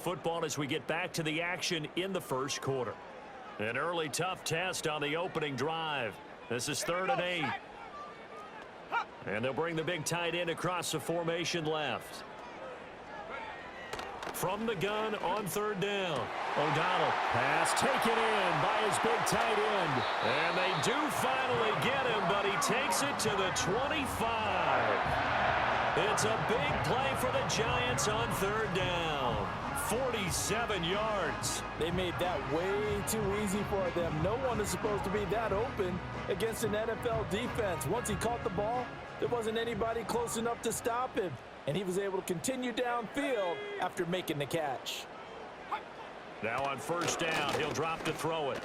Football as we get back to the action in the first quarter. An early tough test on the opening drive. This is 3rd and 8. And they'll bring the big tight end across the formation left. From the gun on 3rd down. O'Donnell pass taken in by his big tight end. And they do finally get him, but he takes it to the 25. It's a big play for the Giants on 3rd down. 47 yards. They made that way too easy for them. No one is supposed to be that open against an NFL defense. Once he caught the ball, there wasn't anybody close enough to stop him. And he was able to continue downfield after making the catch. Now on 1st down, he'll drop to throw it.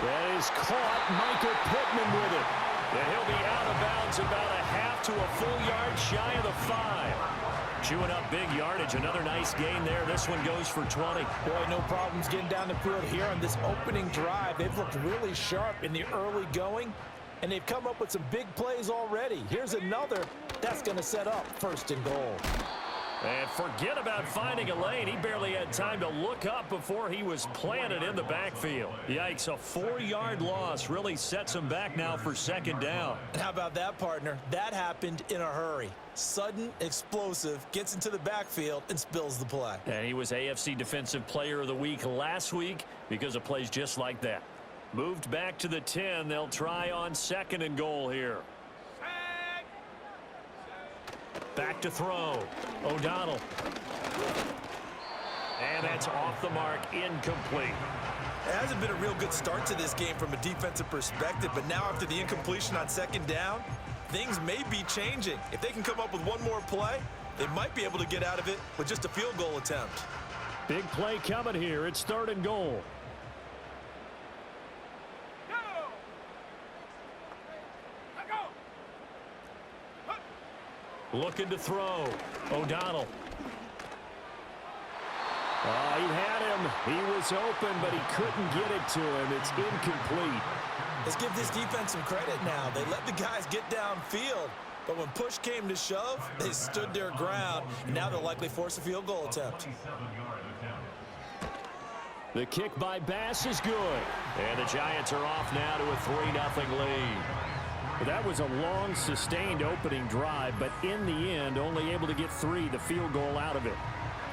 That is caught. Michael Pittman with it. And he'll be out of bounds about a half to a full yard shy of the 5. Chewing up big yardage. Another nice gain there. This one goes for 20. Boy, no problems getting down the field here on this opening drive. They've looked really sharp in the early going, and they've come up with some big plays already. Here's another that's going to set up 1st and goal. And forget about finding a lane. He barely had time to look up before he was planted in the backfield. Yikes, a 4-yard loss really sets him back now for 2nd down. How about that, partner? That happened in a hurry. Sudden, explosive, gets into the backfield and spills the play. And he was AFC Defensive Player of the Week last week because of plays just like that. Moved back to the 10. They'll try on 2nd and goal here. Back to throw. O'Donnell. And that's off the mark, incomplete. It hasn't been a real good start to this game from a defensive perspective, but now after the incompletion on 2nd down, things may be changing. If they can come up with one more play, they might be able to get out of it with just a field goal attempt. Big play coming here. It's 3rd and goal. Looking to throw. O'Donnell. He had him. He was open, but he couldn't get it to him. It's incomplete. Let's give this defense some credit now. They let the guys get downfield, but when push came to shove, they stood their ground, and now they'll likely force a field goal attempt. The kick by Bass is good. And the Giants are off now to a 3-0 lead. That was a long, sustained opening drive, but in the end, only able to get 3, the field goal out of it.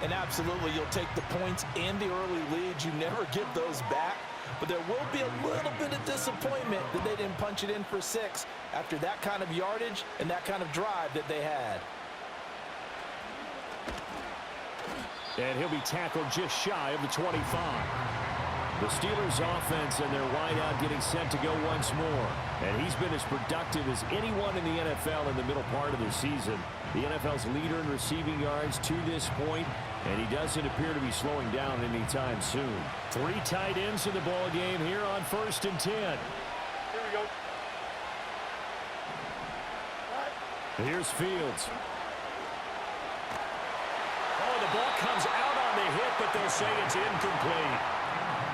And absolutely, you'll take the points and the early leads. You never give those back, but there will be a little bit of disappointment that they didn't punch it in for 6 after that kind of yardage and that kind of drive that they had. And he'll be tackled just shy of the 25. The Steelers offense and their wideout getting set to go once more. And he's been as productive as anyone in the NFL in the middle part of the season. The NFL's leader in receiving yards to this point, and he doesn't appear to be slowing down anytime soon. 3 tight ends in the ball game here on 1st and 10. Here we go. Here's Fields. Oh, the ball comes out on the hit, but they'll say it's incomplete.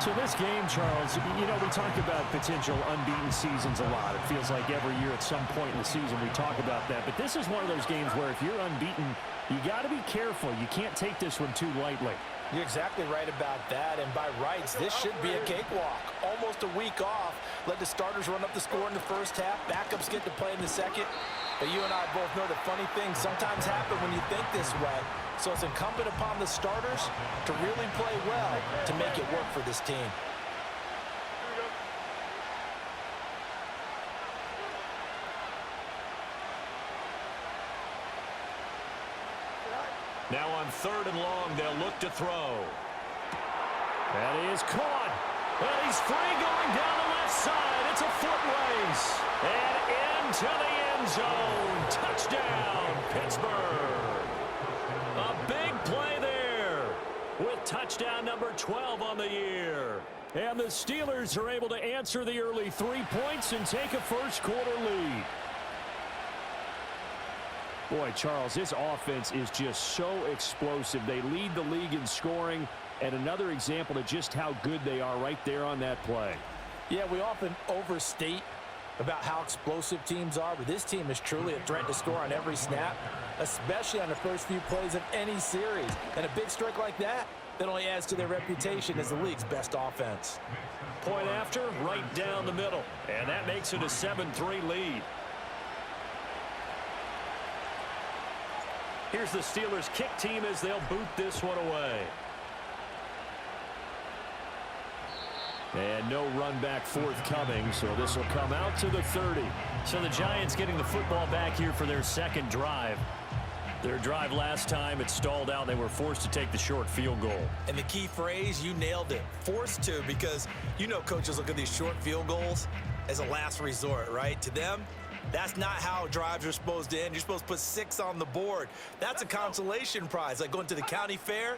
So this game, Charles, you know, we talk about potential unbeaten seasons a lot. It feels like every year at some point in the season we talk about that. But this is one of those games where if you're unbeaten, you got to be careful. You can't take this one too lightly. You're exactly right about that. And by rights, this should be a cakewalk. Almost a week off. Let the starters run up the score in the first half. Backups get to play in the second. But you and I both know that funny things sometimes happen when you think this way. So it's incumbent upon the starters to really play well to make it work for this team. Now on 3rd and long, they'll look to throw. And he is caught. And he's free going down the left side. It's a foot race. And into the end zone. Touchdown, Pittsburgh. A big play there with touchdown number 12 on the year. And the Steelers are able to answer the early 3 points and take a first quarter lead. Boy, Charles, this offense is just so explosive. They lead the league in scoring, and another example of just how good they are right there on that play. Yeah, we often overstate about how explosive teams are, but this team is truly a threat to score on every snap. especially on the first few plays of any series. And a big strike like that only adds to their reputation as the league's best offense. Point after, right down the middle. And that makes it a 7-3 lead. Here's the Steelers' kick team as they'll boot this one away. And no run back forthcoming, so this will come out to the 30. So the Giants getting the football back here for their second drive. Their drive last time, it stalled out. They were forced to take the short field goal. And the key phrase, you nailed it. Forced to, because you know coaches look at these short field goals as a last resort, right? To them, that's not how drives are supposed to end. You're supposed to put 6 on the board. That's a consolation prize, like going to the county fair.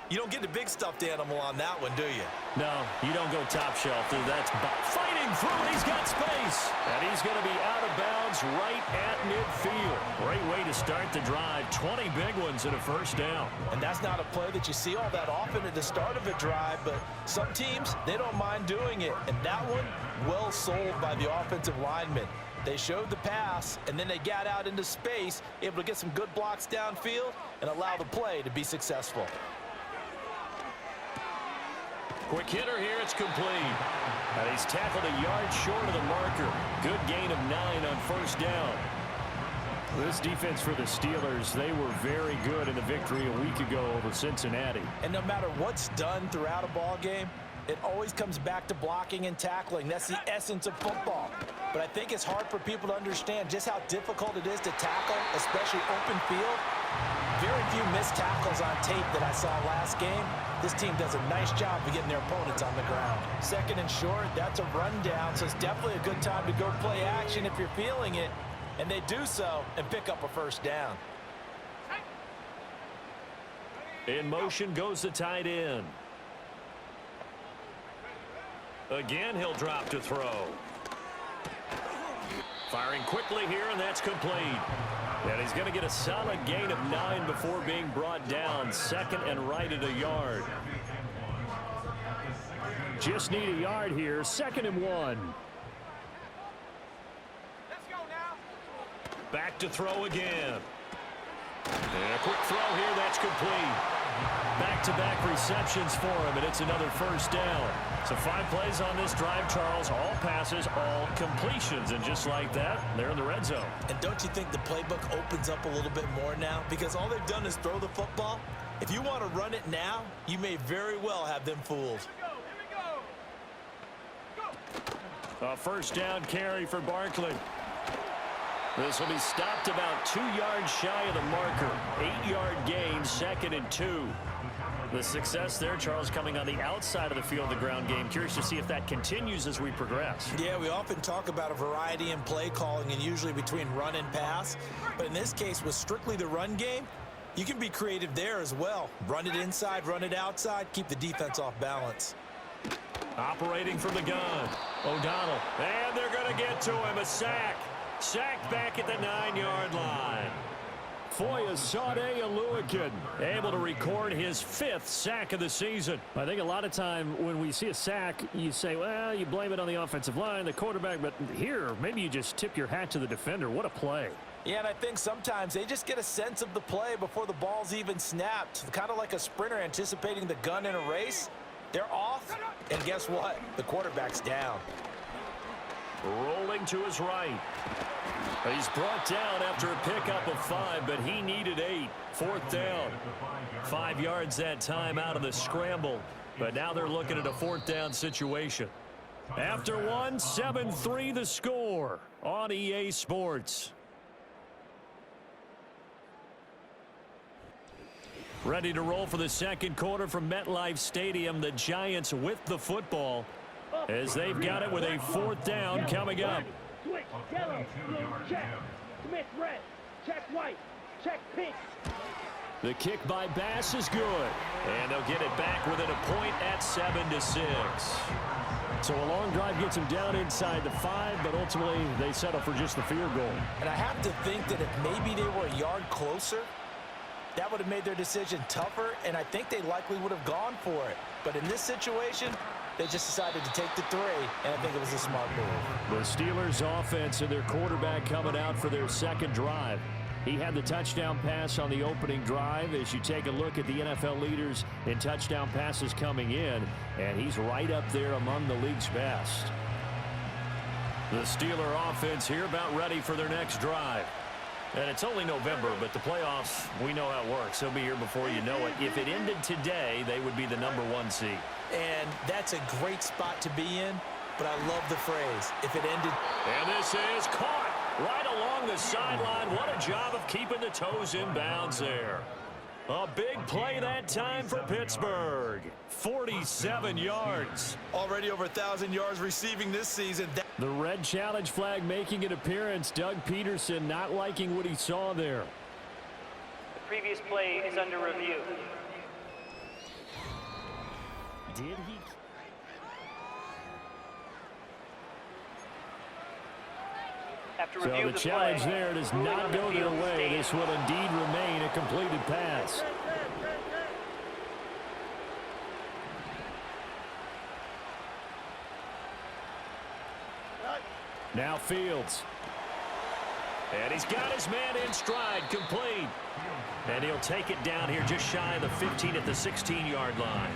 You don't get the big stuffed animal on that one, do you? No, you don't go top shelf. That's fighting through, and he's got space. And he's going to be out of bounds right at midfield. Great way to start the drive. 20 big ones and a first down. And that's not a play that you see all that often at the start of a drive, but some teams, they don't mind doing it. And that one, well sold by the offensive lineman. They showed the pass, and then they got out into space, able to get some good blocks downfield and allow the play to be successful. Quick hitter here, it's complete. And he's tackled a yard short of the marker. Good gain of 9 on first down. This defense for the Steelers, they were very good in the victory a week ago over Cincinnati. And no matter what's done throughout a ball game, it always comes back to blocking and tackling. That's the essence of football. But I think it's hard for people to understand just how difficult it is to tackle, especially open field. Very few missed tackles on tape that I saw last game. This team does a nice job of getting their opponents on the ground. Second and short, that's a rundown, so it's definitely a good time to go play action if you're feeling it. And they do so and pick up a first down. In motion goes the tight end. Again, he'll drop to throw. Firing quickly here, and that's complete. And he's going to get a solid gain of 9 before being brought down. Second and right at a yard. Just need a yard here. 2nd and 1. Let's go now. Back to throw again. And a quick throw here, that's complete. Back-to-back receptions for him, and it's another first down. So 5 plays on this drive, Charles. All passes, all completions. And just like that, they're in the red zone. And don't you think the playbook opens up a little bit more now? Because all they've done is throw the football. If you want to run it now, you may very well have them fooled. Here we go. A first down carry for Barkley. This will be stopped about 2 yards shy of the marker. 8-yard gain, 2nd and 2. The success there, Charles, coming on the outside of the field, the ground game. Curious to see if that continues as we progress. Yeah, we often talk about a variety in play calling and usually between run and pass. But in this case, with strictly the run game, you can be creative there as well. Run it inside, run it outside, keep the defense off balance. Operating from the gun. O'Donnell. And they're going to get to him. A sack. Sacked back at the 9-yard line. Foyesade Oluwakin Able to record his 5th sack of the season. I think a lot of time when we see a sack, you say, well, you blame it on the offensive line, the quarterback, but here, maybe you just tip your hat to the defender. What a play. Yeah, and I think sometimes they just get a sense of the play before the ball's even snapped. Kind of like a sprinter anticipating the gun in a race. They're off, and guess what? The quarterback's down. Rolling to his right. He's brought down after a pickup of 5, but he needed 8. 4th down. 5 yards that time out of the scramble. But now they're looking at a 4th down situation. After 1, 7-3 the score on EA Sports. Ready to roll for the second quarter from MetLife Stadium. The Giants with the football as they've got it with a 4th down coming up. Switch, yellow, blue, check. Smith, red. Check white. Check pink. The kick by Bass is good. And they'll get it back within a point at 7-6. So a long drive gets them down inside the 5, but ultimately they settle for just the field goal. And I have to think that if maybe they were a yard closer, that would have made their decision tougher, and I think they likely would have gone for it. But in this situation, they just decided to take the 3, and I think it was a smart move. The Steelers offense and their quarterback coming out for their second drive. He had the touchdown pass on the opening drive. As you take a look at the NFL leaders in touchdown passes coming in, and he's right up there among the league's best. The Steeler offense here about ready for their next drive. And it's only November, but the playoffs, we know how it works. They'll be here before you know it. If it ended today, they would be the #1 seed. And that's a great spot to be in, but I love the phrase, if it ended. And this is caught right along the sideline. What a job of keeping the toes in bounds there. A big play that time for Pittsburgh. 47 yards. Already over 1,000 yards receiving this season. The red challenge flag making an appearance. Doug Peterson not liking what he saw there. The previous play is under review. Did he? After So review the of the challenge play, there does ruling not on the go their field way. stands. This will indeed remain a completed pass. Now Fields. And he's got his man in stride, complete. And he'll take it down here just shy of the 15 at the 16-yard line.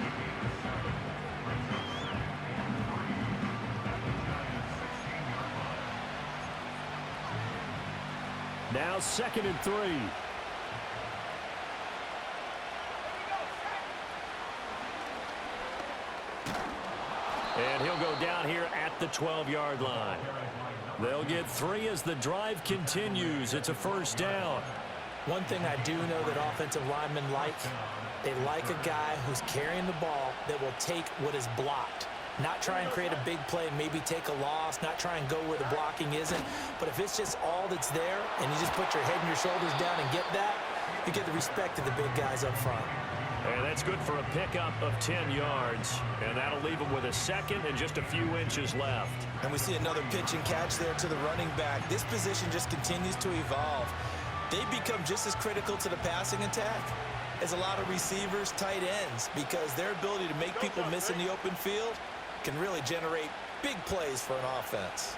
Now 2nd and 3. And he'll go down here at the 12-yard line. They'll get 3 as the drive continues. It's a first down. One thing I do know that offensive linemen like, they like a guy who's carrying the ball that will take what is blocked. Not try and create a big play, maybe take a loss, not try and go where the blocking isn't. But if it's just all that's there and you just put your head and your shoulders down and get that, you get the respect of the big guys up front. And that's good for a pickup of 10 yards. And that'll leave him with a second and just a few inches left. And we see another pitch and catch there to the running back. This position just continues to evolve. They become just as critical to the passing attack as a lot of receivers, tight ends, because their ability to make people miss in the open field can really generate big plays for an offense.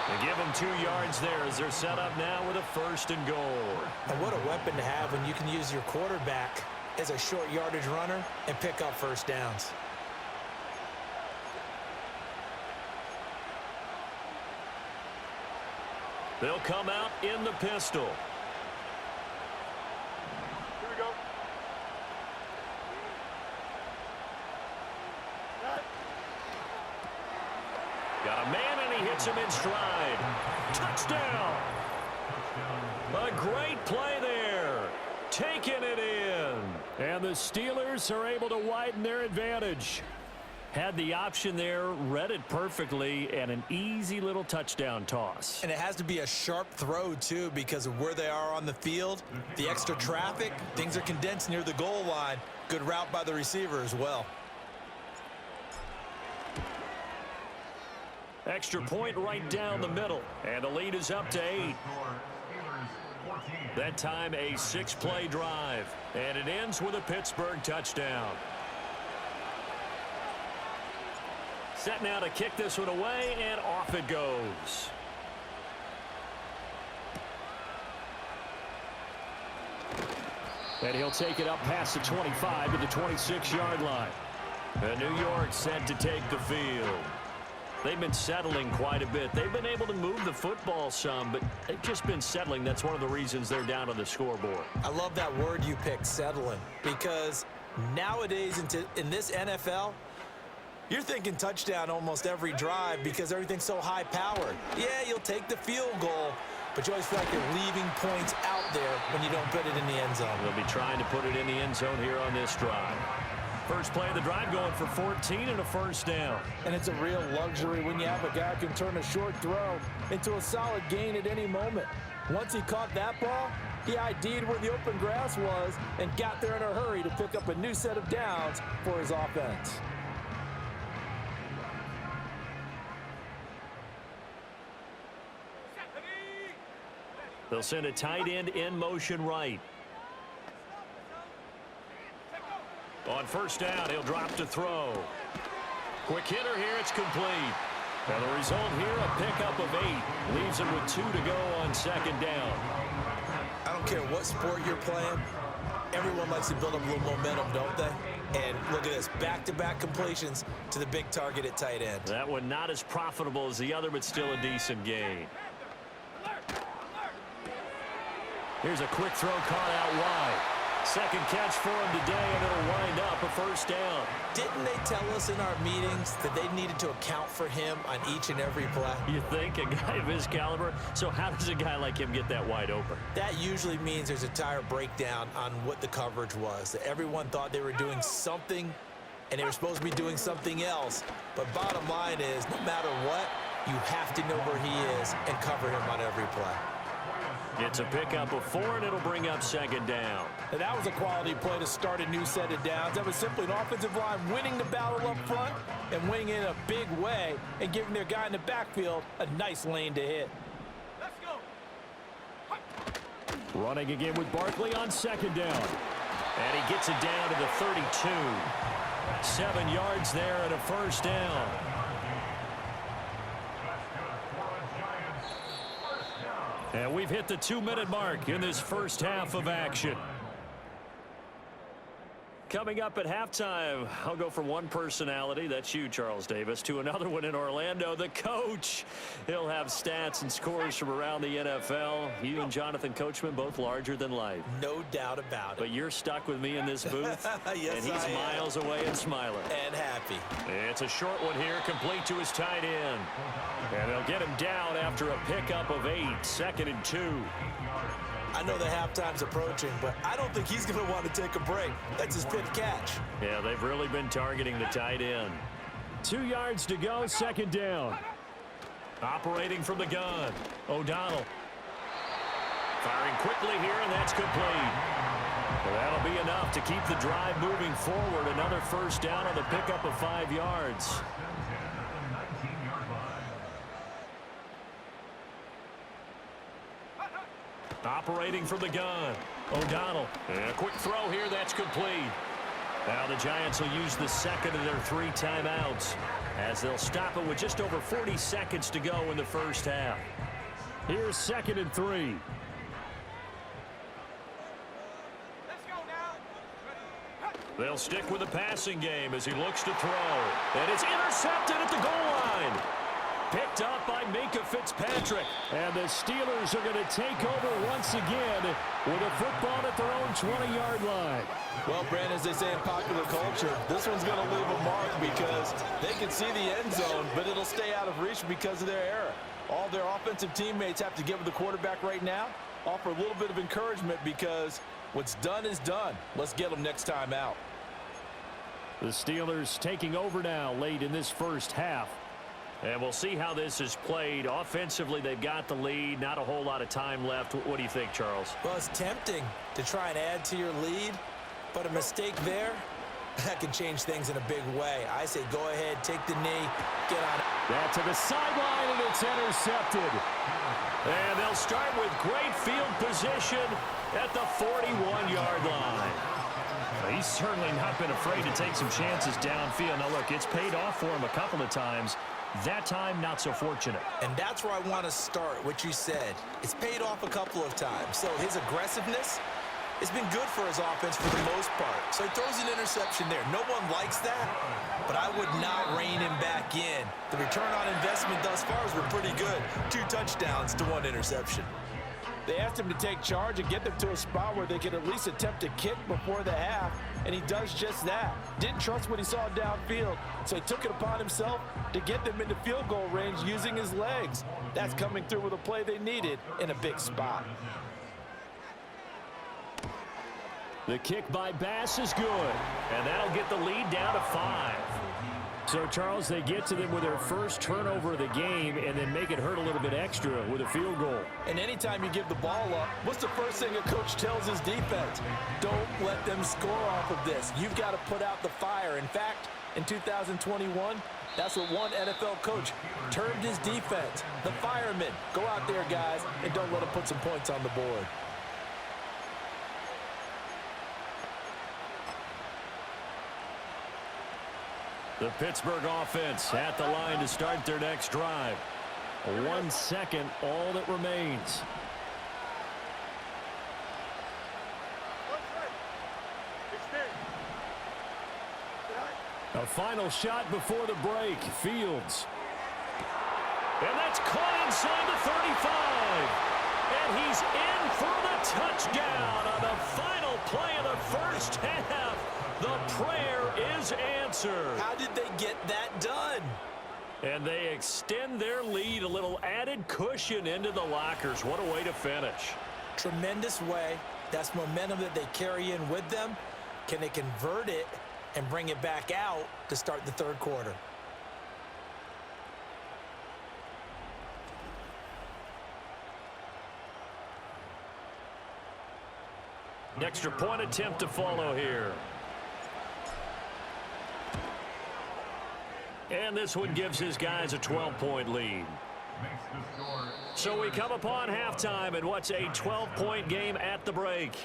They give him 2 yards there as they're set up now with a 1st and goal. And what a weapon to have when you can use your quarterback as a short yardage runner and pick up first downs. They'll come out in the pistol. Here we go. Got a man, and he hits him in stride. Touchdown! A great play there. Taking it in. And the Steelers are able to widen their advantage. Had the option there, read it perfectly, and an easy little touchdown toss. And it has to be a sharp throw, too, because of where they are on the field. The extra traffic, things are condensed near the goal line. Good route by the receiver as well. Extra point right down the middle. And the lead is up to 8. That time a 6-play drive. And it ends with a Pittsburgh touchdown. Set now to kick this one away, and off it goes. And he'll take it up past the 25 to the 26-yard line. And New York set to take the field. They've been settling quite a bit. They've been able to move the football some, but they've just been settling. That's one of the reasons they're down on the scoreboard. I love that word you picked, settling, because nowadays in this NFL, you're thinking touchdown almost every drive because everything's so high-powered. Yeah, you'll take the field goal, but you always feel like you're leaving points out there when you don't put it in the end zone. They'll be trying to put it in the end zone here on this drive. First play of the drive going for 14 and a first down. And it's a real luxury when you have a guy who can turn a short throw into a solid gain at any moment. Once he caught that ball, he ID'd where the open grass was and got there in a hurry to pick up a new set of downs for his offense. They'll send a tight end in motion right. On first down, he'll drop to throw. Quick hitter here, it's complete. And the result here, a pickup of 8. Leaves him with 2 to go on second down. I don't care what sport you're playing. Everyone likes to build up a little momentum, don't they? And look at this, back-to-back completions to the big target at tight end. That one not as profitable as the other, but still a decent gain. Here's a quick throw caught out wide. Second catch for him today, and it'll wind up a first down. Didn't they tell us in our meetings that they needed to account for him on each and every play? You think, a guy of his caliber? So how does a guy like him get that wide open? That usually means there's a tire breakdown on what the coverage was. That everyone thought they were doing something, and they were supposed to be doing something else. But bottom line is, no matter what, you have to know where he is and cover him on every play. It's a pickup of 4, and it'll bring up second down. And that was a quality play to start a new set of downs. That was simply an offensive line winning the battle up front and winning in a big way and giving their guy in the backfield a nice lane to hit. Let's go. Running again with Barkley on second down. And he gets it down to the 32. 7 yards there and a first down. And we've hit the 2-minute mark in this first half of action. Coming up at halftime, I'll go from one personality, that's you, Charles Davis, to another one in Orlando, the coach. He'll have stats and scores from around the NFL. You and Jonathan Coachman, both larger than life. No doubt about it. But you're stuck with me in this booth, Yes, and he's miles away and smiling. And happy. It's a short one here, complete to his tight end. And they'll get him down after a pickup of 8, 2nd and 2. I know the halftime's approaching, but I don't think he's going to want to take a break. That's his 5th catch. Yeah, they've really been targeting the tight end. 2 yards to go, second down. Operating from the gun, O'Donnell. Firing quickly here, and that's complete. Well, that'll be enough to keep the drive moving forward. Another first down on the pickup of 5 yards. Operating from the gun, O'Donnell. And a quick throw here, that's complete. Now the Giants will use the second of their 3 timeouts as they'll stop it with just over 40 seconds to go in the first half. Here's 2nd and 3. Let's go now. They'll stick with the passing game as he looks to throw. And it's intercepted at the goal line. Picked up by Minka Fitzpatrick. And the Steelers are going to take over once again with a football at their own 20-yard line. Well, Brandon, as they say in popular culture, this one's going to leave a mark because they can see the end zone, but it'll stay out of reach because of their error. All their offensive teammates have to give the quarterback right now, offer a little bit of encouragement because what's done is done. Let's get them next time out. The Steelers taking over now late in this first half. And we'll see how this is played. Offensively, they've got the lead. Not a whole lot of time left. What do you think, Charles? Well, it's tempting to try and add to your lead, but a mistake there, that can change things in a big way. I say go ahead, take the knee, get on it. That to the sideline, and it's intercepted. And they'll start with great field position at the 41-yard line. He's certainly not been afraid to take some chances downfield. Now, look, it's paid off for him a couple of times. That time, not so fortunate. And that's where I want to start, what you said. It's paid off a couple of times. So his aggressiveness has been good for his offense for the most part. So he throws an interception there. No one likes that, but I would not rein him back in. The return on investment thus far has been pretty good. 2 touchdowns to 1 interception. They asked him to take charge and get them to a spot where they could at least attempt a kick before the half, and he does just that. Didn't trust what he saw downfield, so he took it upon himself to get them into field goal range using his legs. That's coming through with a play they needed in a big spot. The kick by Bass is good. And that'll get the lead down to 5. So, Charles, they get to them with their first turnover of the game and then make it hurt a little bit extra with a field goal. And anytime you give the ball up, what's the first thing a coach tells his defense? Don't let them score off of this. You've got to put out the fire. In fact, in 2021, that's what one NFL coach termed his defense. The firemen. Go out there, guys, and don't let them put some points on the board. The Pittsburgh offense at the line to start their next drive. 1 second, all that remains. A final shot before the break. Fields. And that's caught inside the 35. And he's in for the touchdown on the final play of the first half. The prayer is answered. How did they get that done? And they extend their lead, a little added cushion into the lockers. What a way to finish. Tremendous way. That's momentum that they carry in with them. Can they convert it and bring it back out to start the third quarter? Extra point attempt to follow here. And this one gives his guys a 12-point lead. So we come upon halftime in what's a 12-point game at the break.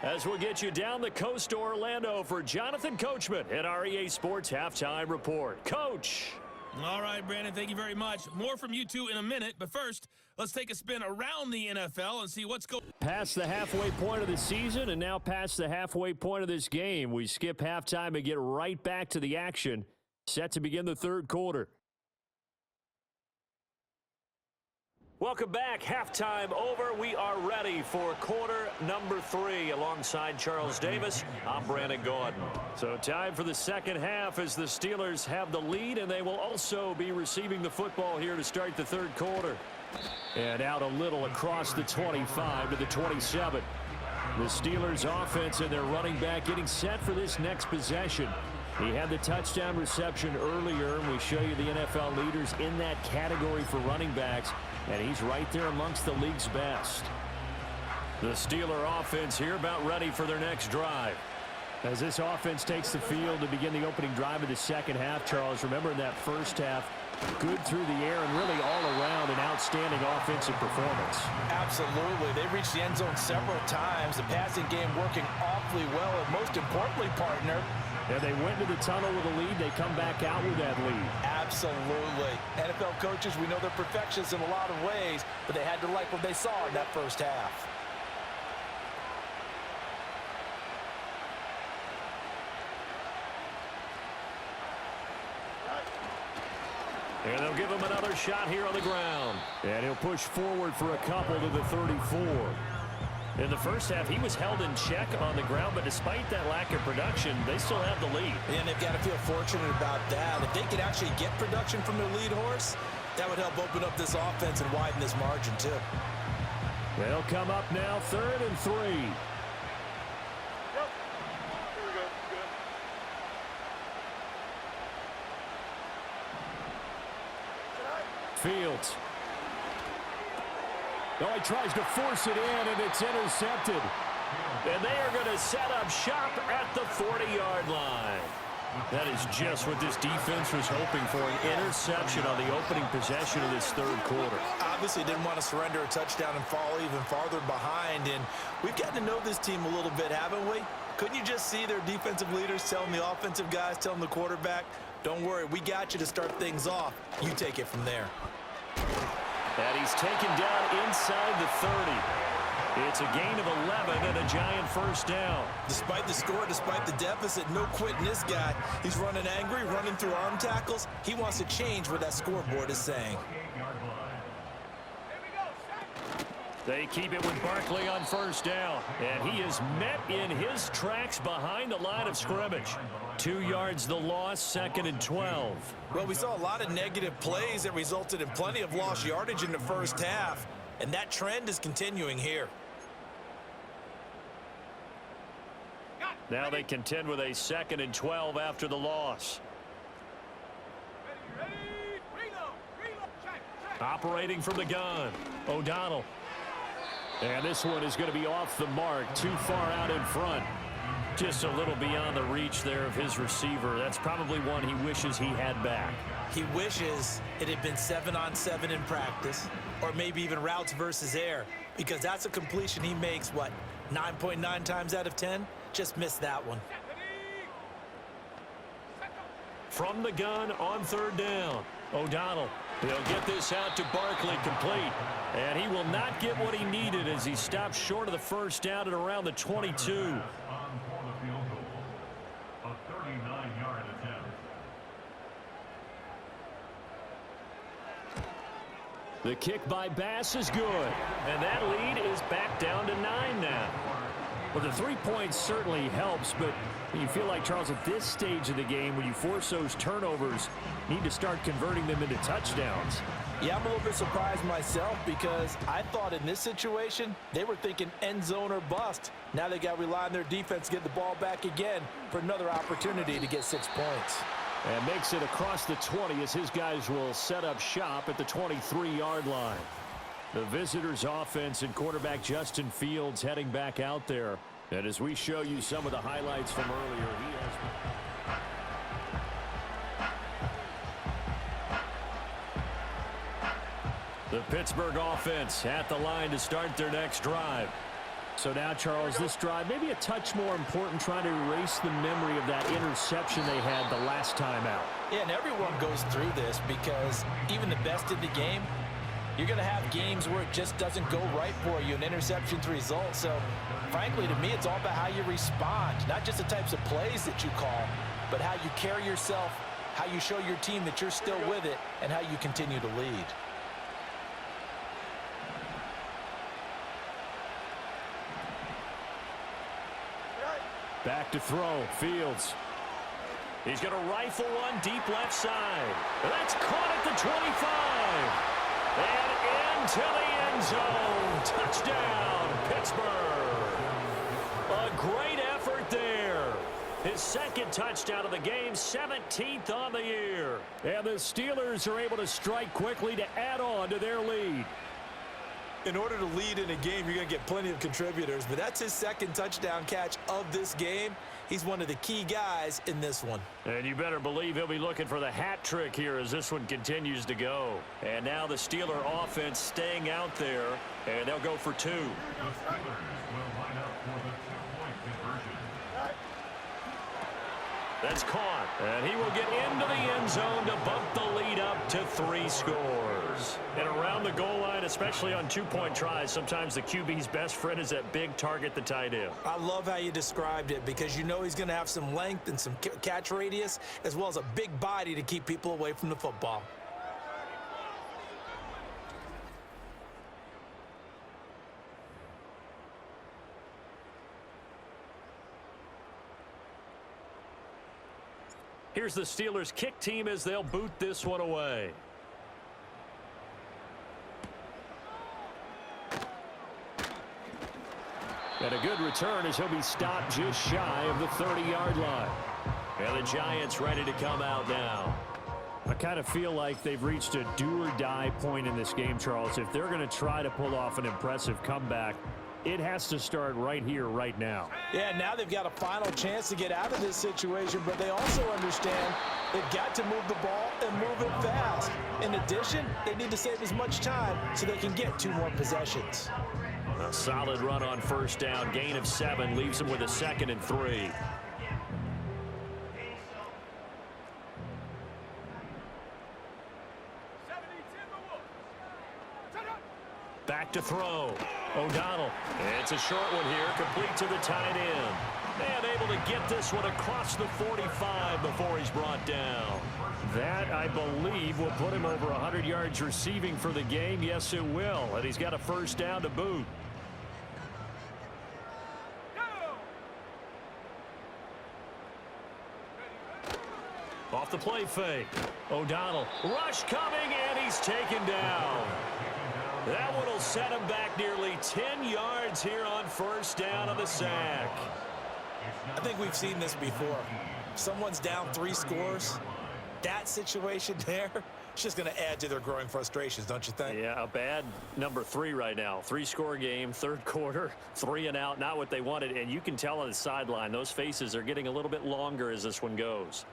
As we'll get you down the coast to Orlando for Jonathan Coachman at our EA Sports Halftime Report. Coach. All right, Brandon, thank you very much. More from you two in a minute, but first, let's take a spin around the NFL and see what's going on. Past the halfway point of the season and now past the halfway point of this game. We skip halftime and get right back to the action. Set to begin the third quarter. Welcome back. Halftime over. We are ready for quarter number 3. Alongside Charles Davis, I'm Brandon Gordon. So time for the second half as the Steelers have the lead, and they will also be receiving the football here to start the third quarter. And out a little across the 25 to the 27. The Steelers offense and their running back getting set for this next possession. He had the touchdown reception earlier, and we show you the NFL leaders in that category for running backs, and he's right there amongst the league's best. The Steeler offense here about ready for their next drive. As this offense takes the field to begin the opening drive of the second half, Charles, remember in that first half, good through the air and really all around an outstanding offensive performance. Absolutely. They reached the end zone several times. The passing game working awfully well, and most importantly, partner, and they went to the tunnel with a lead. They come back out with that lead. Absolutely. NFL coaches, we know they're perfectionists in a lot of ways, but they had to like what they saw in that first half. And they'll give him another shot here on the ground. And he'll push forward for a couple to the 34. In the first half, he was held in check on the ground, but despite that lack of production, they still have the lead. And they've got to feel fortunate about that. If they could actually get production from their lead horse, that would help open up this offense and widen this margin, too. They'll come up now, 3rd and 3. Fields. No, he tries to force it in, and it's intercepted. And they are going to set up shop at the 40-yard line. That is just what this defense was hoping for, an interception on the opening possession of this third quarter. Obviously didn't want to surrender a touchdown and fall even farther behind, and we've gotten to know this team a little bit, haven't we? Couldn't you just see their defensive leaders telling the offensive guys, telling the quarterback, don't worry, we got you to start things off. You take it from there. And he's taken down inside the 30. It's a gain of 11 and a giant first down. Despite the score, despite the deficit, no quitting this guy. He's running angry, running through arm tackles. He wants to change what that scoreboard is saying. They keep it with Barkley on first down. And he is met in his tracks behind the line of scrimmage. 2 yards the loss, 2nd and 12. Well, we saw a lot of negative plays that resulted in plenty of lost yardage in the first half. And that trend is continuing here. Now they contend with a 2nd and 12 after the loss. Operating from the gun, O'Donnell. And this one is going to be off the mark, too far out in front. Just a little beyond the reach there of his receiver. That's probably one he wishes he had back. He wishes it had been 7-on-7 in practice, or maybe even routes versus air, because that's a completion he makes, what, 9.9 times out of 10? Just missed that one. From the gun on third down. O'Donnell. He'll get this out to Barkley complete. And he will not get what he needed as he stops short of the first down at around the 22. The kick by Bass is good. And that lead is back down to 9 now. Well, the 3 points certainly helps, but you feel like, Charles, at this stage of the game, when you force those turnovers, you need to start converting them into touchdowns. Yeah, I'm a little bit surprised myself because I thought in this situation, they were thinking end zone or bust. Now they got to rely on their defense to get the ball back again for another opportunity to get 6 points. And makes it across the 20 as his guys will set up shop at the 23-yard line. The visitors' offense and quarterback Justin Fields heading back out there. And as we show you some of the highlights from earlier, he has... The Pittsburgh offense at the line to start their next drive. So now, Charles, this drive maybe a touch more important, trying to erase the memory of that interception they had the last time out. Yeah, and everyone goes through this because even the best in the game, you're going to have games where it just doesn't go right for you, and interceptions result. So, frankly, to me, it's all about how you respond, not just the types of plays that you call, but how you carry yourself, how you show your team that you're still with it, and how you continue to lead. Back to throw, Fields. He's going to rifle one deep left side. That's caught at the 25. And into the end zone. Touchdown, Pittsburgh. A great effort there. His second touchdown of the game, 17th on the year. And the Steelers are able to strike quickly to add on to their lead. In order to lead in a game, you're going to get plenty of contributors, but that's his second touchdown catch of this game. He's one of the key guys in this one. And you better believe he'll be looking for the hat trick here as this one continues to go. And now the Steeler offense staying out there, and they'll go for 2. That's caught, and he will get into the end zone to bump the lead up to 3 scores. And around the goal line, especially on 2-point tries, sometimes the QB's best friend is that big target, the tight end. I love how you described it because you know he's going to have some length and some catch radius as well as a big body to keep people away from the football. Here's the Steelers' kick team as they'll boot this one away. And a good return as he'll be stopped just shy of the 30-yard line. And the Giants ready to come out now. I kind of feel like they've reached a do-or-die point in this game, Charles. If they're going to try to pull off an impressive comeback, it has to start right here, right now. Yeah, now they've got a final chance to get out of this situation, but they also understand they've got to move the ball and move it fast. In addition, they need to save as much time so they can get 2 more possessions. A solid run on first down. Gain of 7 leaves them with a 2nd and 3. Back to throw. O'Donnell. It's a short one here, complete to the tight end. And able to get this one across the 45 before he's brought down. That, I believe, will put him over 100 yards receiving for the game. Yes, it will. And he's got a first down to boot. Off the play fake. O'Donnell. Rush coming, and he's taken down. That one will set him back nearly 10 yards here on first down on the sack. I think we've seen this before. Someone's down 3 scores. That situation there, it's just going to add to their growing frustrations, don't you think? Yeah, a bad number 3 right now. 3-score game, 3rd quarter, 3 and out, not what they wanted. And you can tell on the sideline, those faces are getting a little bit longer as this one goes.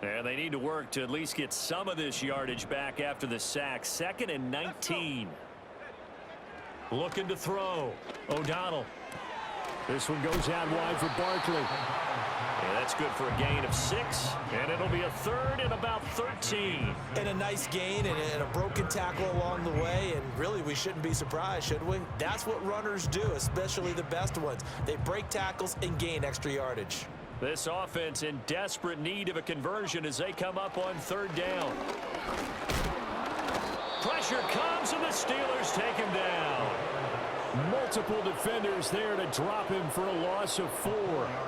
And they need to work to at least get some of this yardage back after the sack. 2nd and 19. Looking to throw. O'Donnell. This one goes out wide for Barkley. Yeah, that's good for a gain of 6. And it'll be a 3rd and about 13. And a nice gain and a broken tackle along the way. And really, we shouldn't be surprised, should we? That's what runners do, especially the best ones. They break tackles and gain extra yardage. This offense in desperate need of a conversion as they come up on 3rd down. Pressure comes, and the Steelers take him down. Multiple defenders there to drop him for a loss of 4.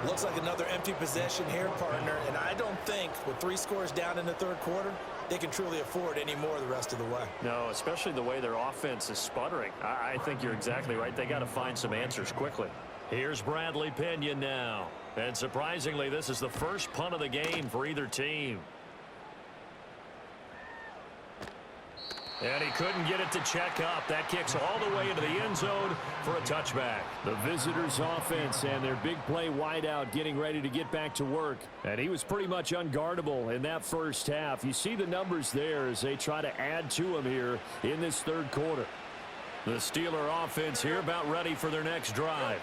Looks like another empty possession here, partner. And I don't think with 3 scores down in the 3rd quarter, they can truly afford any more the rest of the way. No, especially the way their offense is sputtering. I think you're exactly right. They got to find some answers quickly. Here's Bradley Pinion now. And surprisingly, this is the first punt of the game for either team. And he couldn't get it to check up. That kicks all the way into the end zone for a touchback. The visitors' offense and their big play wideout getting ready to get back to work. And he was pretty much unguardable in that first half. You see the numbers there as they try to add to him here in this 3rd quarter. The Steeler offense here about ready for their next drive.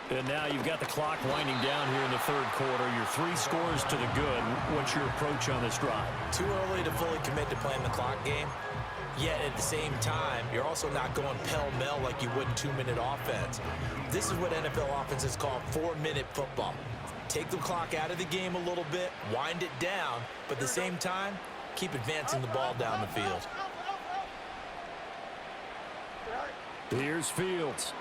And now you've got the clock winding down here in the 3rd quarter. You're 3 scores to the good. What's your approach on this drive? Too early to fully commit to playing the clock game. Yet at the same time, you're also not going pell-mell like you would in 2-minute offense. This is what NFL offenses call 4-minute football. Take the clock out of the game a little bit, wind it down, but at the same time, keep advancing the ball down the field. Here's Fields.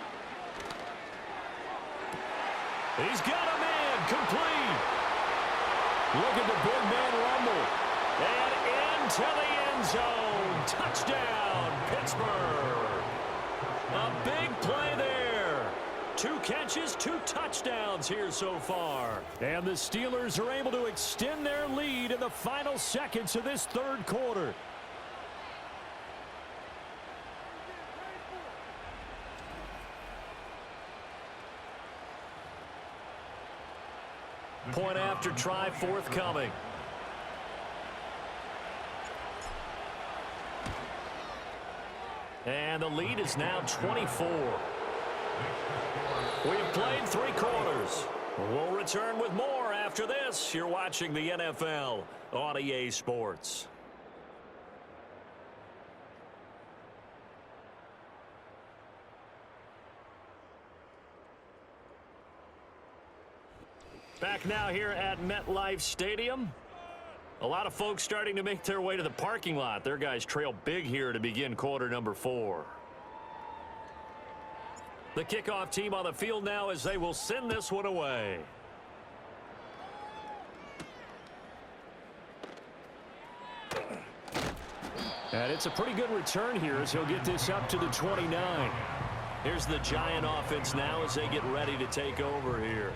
He's got a man complete. Look at the big man rumble. And into the end zone. Touchdown, Pittsburgh. A big play there. 2 catches, 2 touchdowns here so far. And the Steelers are able to extend their lead in the final seconds of this 3rd quarter. Point after try forthcoming. And the lead is now 24. We have played 3 quarters. We'll return with more after this. You're watching the NFL on EA Sports. Back now here at MetLife Stadium. A lot of folks starting to make their way to the parking lot. Their guys trail big here to begin quarter number 4. The kickoff team on the field now as they will send this one away. And it's a pretty good return here as he'll get this up to the 29. Here's the Giant offense now as they get ready to take over here.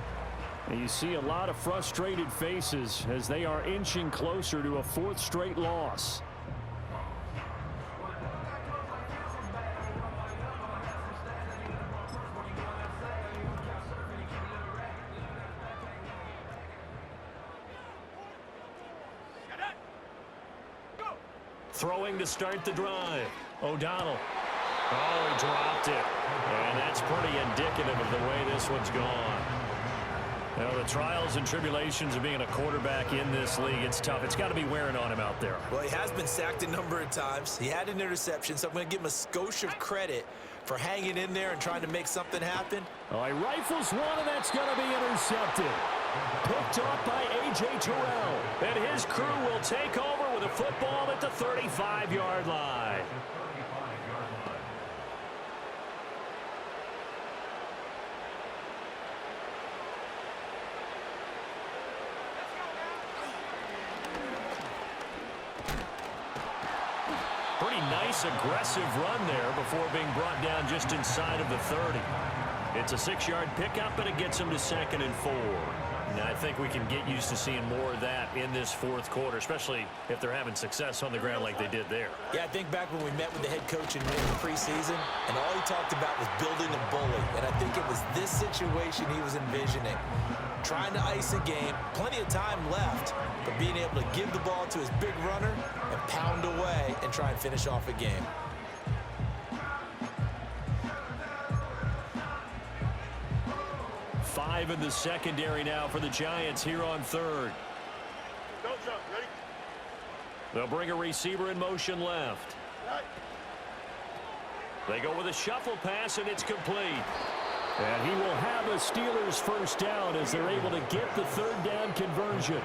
And you see a lot of frustrated faces as they are inching closer to a 4th straight loss. Throwing to start the drive. O'Donnell. Oh, he dropped it. And that's pretty indicative of the way this one's gone. You know, the trials and tribulations of being a quarterback in this league, it's tough. It's got to be wearing on him out there. Well, he has been sacked a number of times. He had an interception, so I'm going to give him a skosh of credit for hanging in there and trying to make something happen. Oh, he rifles one, and that's going to be intercepted. Picked off by A.J. Terrell. And his crew will take over with a football at the 35-yard line. Pretty nice aggressive run there before being brought down just inside of the 30. It's a 6-yard pickup, and it gets them to 2nd and 4. Now, I think we can get used to seeing more of that in this fourth quarter, especially if they're having success on the ground like they did there. Yeah, I think back when we met with the head coach in the preseason, and all he talked about was building a bully. And I think it was this situation he was envisioning. Trying to ice a game, plenty of time left, but being able to give the ball to his big runner and pound away and try and finish off a game. Five in the secondary now for the Giants here on 3rd. They'll bring a receiver in motion left. They go with a shuffle pass, and it's complete. And he will have a Steelers first down as they're able to get the 3rd down conversion.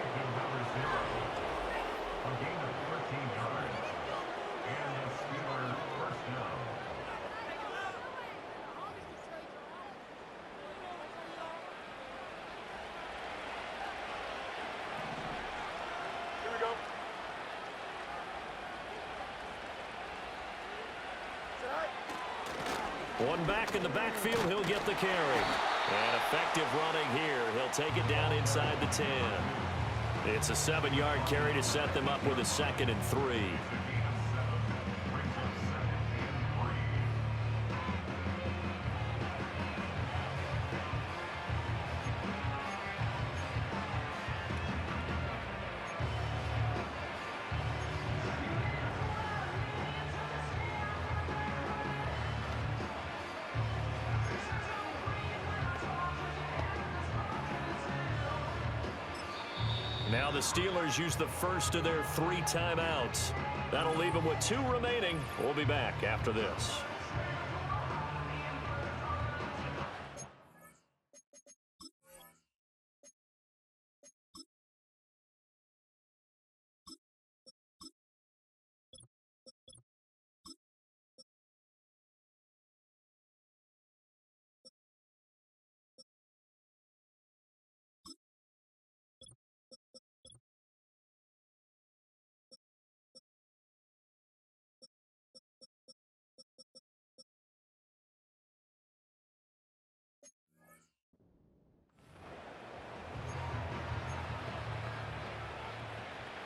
One back in the backfield, he'll get the carry. And effective running here. He'll take it down inside the 10. It's a 7-yard carry to set them up with a 2nd and 3. Now the Steelers use the first of their 3 timeouts. That'll leave them with 2 remaining. We'll be back after this.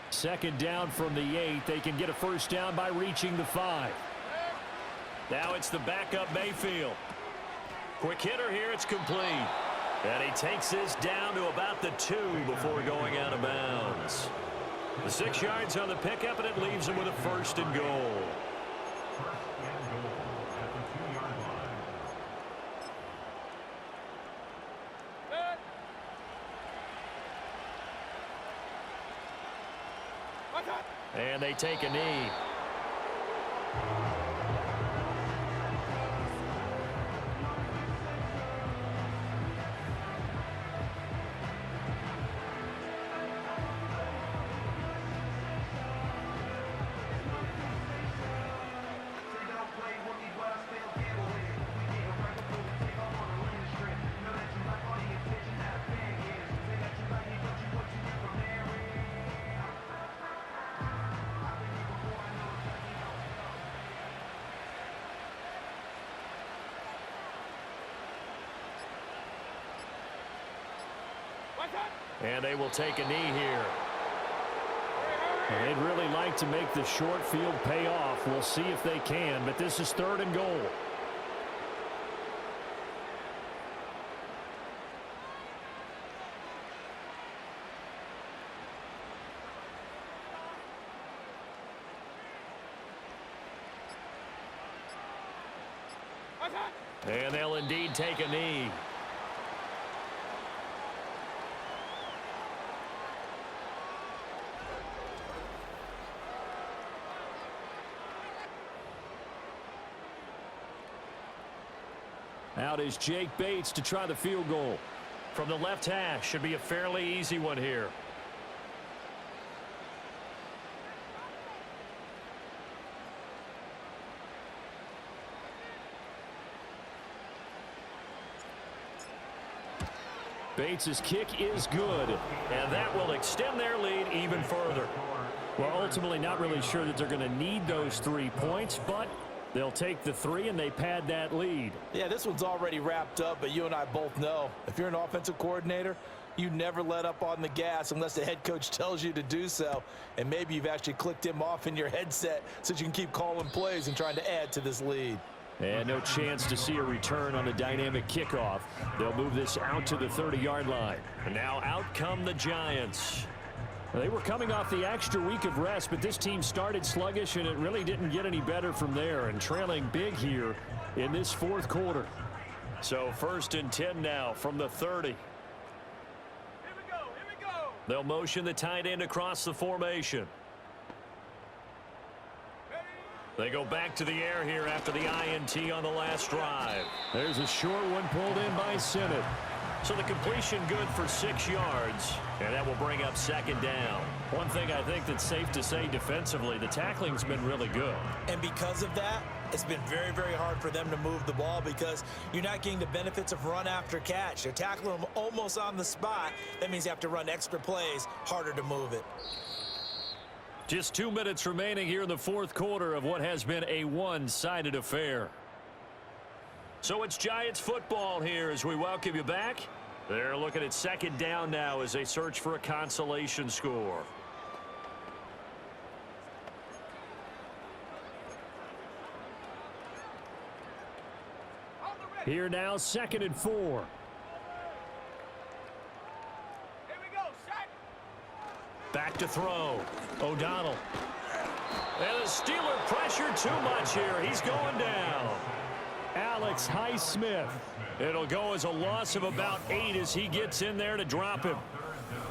Second down from the 8. They can get a first down by reaching the 5. Now it's the backup Mayfield. Quick hitter here. It's complete. And he takes this down to about the 2 before going out of bounds. The 6 yards on the pickup, and it leaves him with a 1st and goal. And they take a knee. And they will take a knee here. They'd really like to make the short field pay off. We'll see if they can, but this is 3rd and goal. And they'll indeed take a knee. Out is Jake Bates to try the field goal. From the left hash, should be a fairly easy one here. Bates' kick is good. And that will extend their lead even further. Well, ultimately not really sure that they're going to need those 3 points, but They'll take the 3, and they pad that lead. Yeah, this one's already wrapped up, but you and I both know if you're an offensive coordinator, you never let up on the gas unless the head coach tells you to do so. And maybe you've actually clicked him off in your headset so you can keep calling plays and trying to add to this lead. And no chance to see a return on the dynamic kickoff. They'll move this out to the 30-yard line. And now out come the Giants. They were coming off the extra week of rest, but this team started sluggish, and it really didn't get any better from there, and trailing big here in this fourth quarter. So 1st and 10 now from the 30. Here we go. They'll motion the tight end across the formation. They go back to the air here after the INT on the last drive. There's a short one pulled in by Sinnott. So the completion good for 6 yards, and that will bring up 2nd down. One thing I think that's safe to say defensively, the tackling's been really good. And because of that, it's been very, very hard for them to move the ball because you're not getting the benefits of run after catch. They're tackling them almost on the spot. That means you have to run extra plays, harder to move it. Just 2 minutes remaining here in the fourth quarter of what has been a one-sided affair. So it's Giants football here as we welcome you back. They're looking at 2nd down now as they search for a consolation score. Here now, 2nd and 4. Here we go, shot. Back to throw. O'Donnell. And the Steeler pressure too much here. He's going down. Alex Highsmith. It'll go as a loss of about 8 as he gets in there to drop him.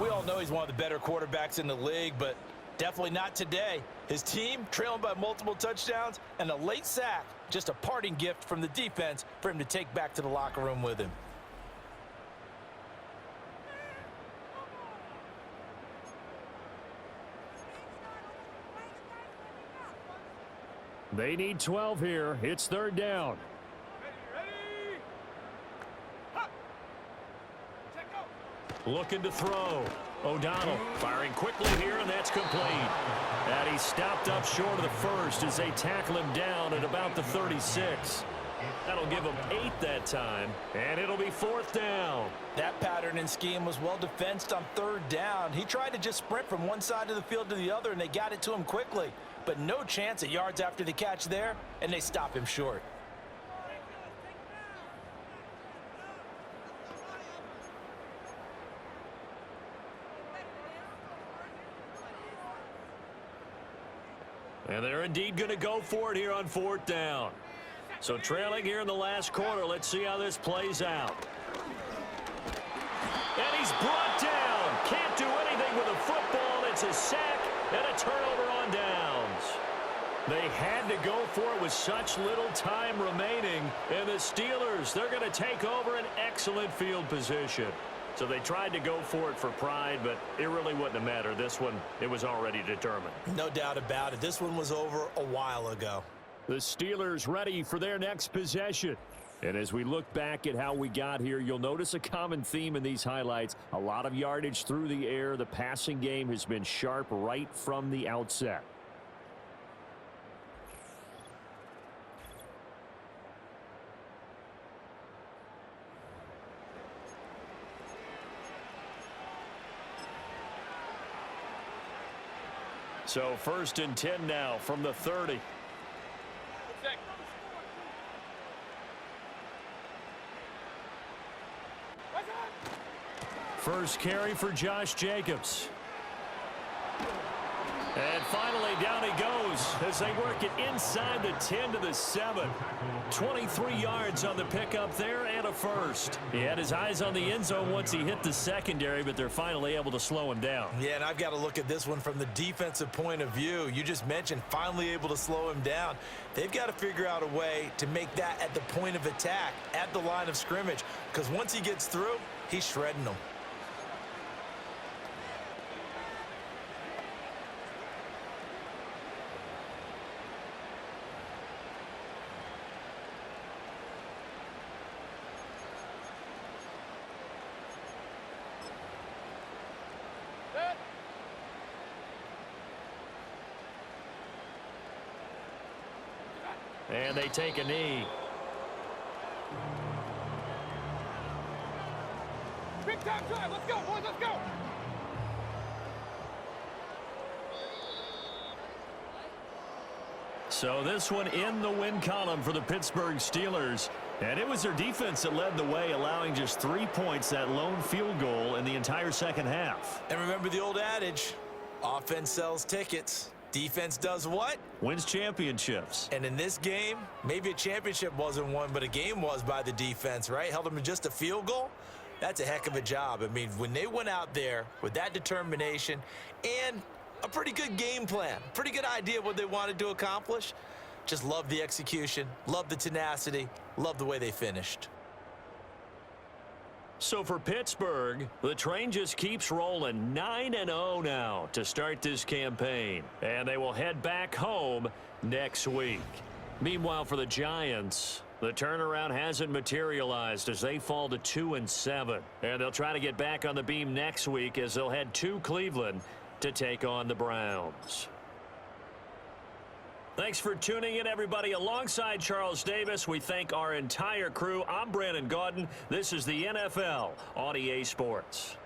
We all know he's one of the better quarterbacks in the league, but definitely not today. His team trailing by multiple touchdowns and a late sack. Just a parting gift from the defense for him to take back to the locker room with him. They need 12 here. It's 3rd down. Ready. Hop. Check out. Looking to throw. O'Donnell firing quickly here, and that's complete. And he stopped up short of the first as they tackle him down at about the 36. That'll give him 8 that time, and it'll be 4th down. That pattern and scheme was well defensed on 3rd down. He tried to just sprint from one side of the field to the other, and they got it to him quickly. But no chance at yards after the catch there, and they stop him short. And they're indeed going to go for it here on 4th down. So trailing here in the last quarter, let's see how this plays out. And he's brought down. Can't do anything with a football. It's a sack and a turnover on downs. They had to go for it with such little time remaining. And the Steelers, they're going to take over an excellent field position. So they tried to go for it for pride, but it really wouldn't have mattered. This one, it was already determined. No doubt about it. This one was over a while ago. The Steelers ready for their next possession. And as we look back at how we got here, you'll notice a common theme in these highlights. A lot of yardage through the air. The passing game has been sharp right from the outset. So 1st and 10 now from the 30. Check. First carry for Josh Jacobs. And finally down he goes as they work it inside the 10 to the 7. 23 yards on the pickup there and a first. He had his eyes on the end zone once he hit the secondary, but they're finally able to slow him down. Yeah, and I've got to look at this one from the defensive point of view. You just mentioned finally able to slow him down. They've got to figure out a way to make that at the point of attack, at the line of scrimmage, because once he gets through, he's shredding them. And they take a knee. Big time drive. Let's go, boys. Let's go. So this one in the win column for the Pittsburgh Steelers. And it was their defense that led the way, allowing just 3 points, that lone field goal in the entire second half. And remember the old adage, offense sells tickets. Defense does what? Wins championships. And in this game, maybe a championship wasn't won, but a game was by the defense, right? Held them to just a field goal. That's a heck of a job. I mean, when they went out there with that determination and a pretty good game plan, pretty good idea what they wanted to accomplish, just love the execution, love the tenacity, love the way they finished. So for Pittsburgh, the train just keeps rolling 9-0 now to start this campaign. And they will head back home next week. Meanwhile, for the Giants, the turnaround hasn't materialized as they fall to 2-7. And they'll try to get back on the beam next week as they'll head to Cleveland to take on the Browns. Thanks for tuning in, everybody. Alongside Charles Davis, we thank our entire crew. I'm Brandon Gaudin. This is the NFL on EA Sports.